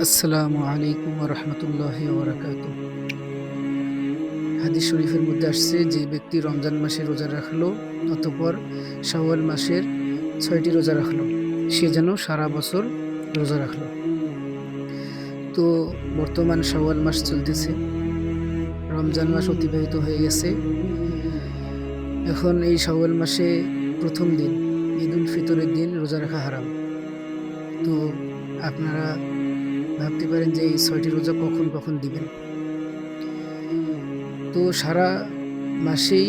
আসসালামু আলাইকুম ওয়া রাহমাতুল্লাহি ওয়া বারাকাতুহু। হাদিস শরীফের মধ্যে আসছে, যে ব্যক্তি রমজান মাসে রোজা রাখলো অতঃপর শাওয়াল মাসের ৬টি রোজা রাখলো, সে যেন সারা বছর রোজা রাখলো। তো বর্তমান শাওয়াল মাস চলতেছে, রমজান মাস অতিবাহিত হয়ে গেছে। এখন এই শাওয়াল মাসে প্রথম দিন ঈদ উল ফিতরের দিন রোজা রাখা হারাম। তো আপনারা ভাবতে পারেন যে এই ৬টি রোজা কখন কখন দিবেন। তো সারা মাসেই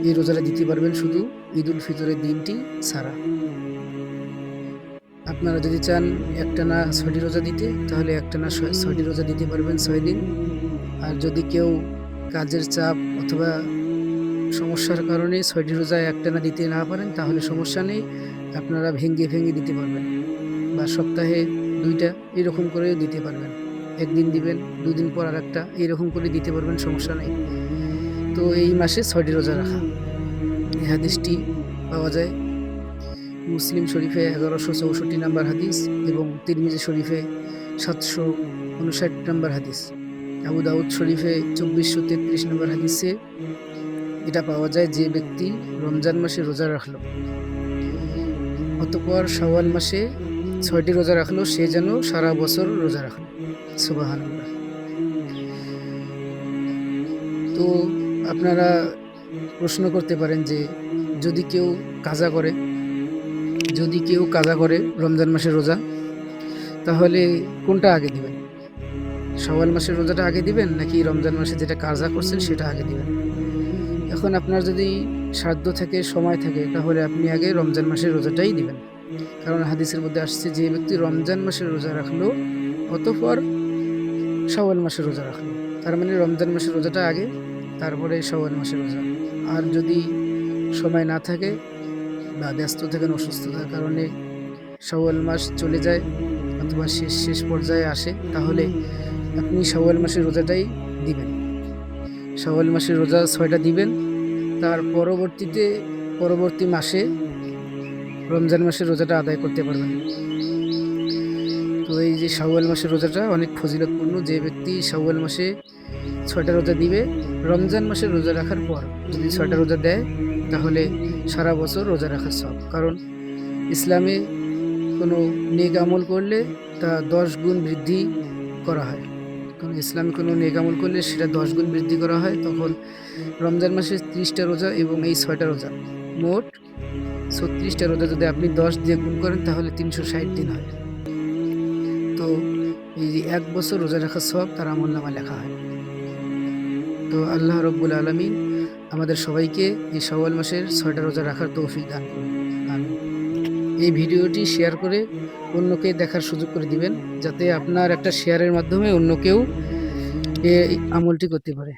এই রোজাটা দিতে পারবেন, শুধু ঈদ উল ফিতরের দিনটি ছাড়া। আপনারা যদি চান একটানা ৬টি রোজা দিতে, তাহলে একটানা ৬টি রোজা দিতে পারবেন ৬ দিন। আর যদি কেউ কাজের চাপ অথবা সমস্যার কারণে ৬টি রোজা একটানা দিতে না পারেন, তাহলে সমস্যা নেই, আপনারা ভেঙে ভেঙে দিতে পারবেন, বা সপ্তাহে ২টা এরকম করে দিতে পারবেন। একদিন দিবেন, ২ দিন পর আর একটা, এইরকম করে দিতে পারবেন, সমস্যা নেই। তো এই মাসে ৬টি রোজা রাখা, এই হাদিসটি পাওয়া যায় মুসলিম শরীফে ১১৬৪ নম্বর হাদিস এবং তিরমিজি শরীফে ৭৫৯ নম্বর হাদিস। আবু দাউদ শরীফে ২৪৩৩ নম্বর হাদিসে এটা পাওয়া যায়, যে ব্যক্তি রমজান মাসে রোজা রাখলো অতঃপর শাওয়াল মাসে ৬টি রোজা রাখলো, সে যেন সারা বছর রোজা রাখলো। সুবহানাল্লাহ। তো আপনারা প্রশ্ন করতে পারেন যে যদি কেউ কাজা করে রমজান মাসের রোজা, তাহলে কোনটা আগে দিবেন? শাওয়াল মাসের রোজাটা আগে দিবেন, নাকি রমজান মাসে যেটা কাজা করছেন সেটা আগে দিবেন? এখন আপনার যদি সাধ্য থাকে, সময় থাকে, তাহলে আপনি আগে রমজান মাসের রোজাটাই দিবেন। কারণ হাদিসের মধ্যে আসছে, যে ব্যক্তি রমজান মাসের রোজা রাখলো অতঃপর শাওয়াল মাসের রোজা রাখলো, তার মানে রমজান মাসের রোজাটা আগে, তারপরে শাওয়াল মাসের রোজা। আর যদি সময় না থাকে বা ব্যস্ত থাকেন, অসুস্থতার কারণে শাওয়াল মাস চলে যায় অথবা শেষ পর্যায়ে আসে, তাহলে আপনি শাওয়াল মাসের রোজাটাই দিবেন। শাওয়াল মাসের রোজা ৬টা দিবেন, তার পরবর্তী মাসে রমজান মাসের রোজাটা আদায় করতে পারবেন। তো এই যে শাওয়াল মাসের রোজাটা অনেক ফজিলতপূর্ণ। যে ব্যক্তি শাওয়াল মাসে ৬টা রোজা দিবে, রমজান মাসের রোজা রাখার পর যদি 6টা রোজা দেয়, তাহলে সারা বছর রোজা রাখার সব। কারণ ইসলামে কোনো নেক আমল করলে তা 10 গুণ বৃদ্ধি করা হয়। কারণ ইসলামে কোনো নেক আমল করলে সেটা 10 গুণ বৃদ্ধি করা হয়। তখন রমজান মাসে 30টা রোজা এবং এই 6টা রোজা, মোট 36টা রোজা যদি আপনি 10 দিয়ে গুণ করেন, তাহলে ৩৬০ দিন হয়। তো এই যে 1 বছর রোজা রাখার সব তার আমলনামায় লেখা হয়। তো আল্লাহ রব্বুল আলামিন আমাদের সবাইকে এই শাওয়াল মাসের 6টা রোজা রাখার তৌফিক দান করুন। আমিন। এই ভিডিওটি শেয়ার করে অন্যকে দেখার সুযোগ করে দিবেন, যাতে আপনার একটা শেয়ারের মাধ্যমে অন্য কেউ এই আমলটি করতে পারে।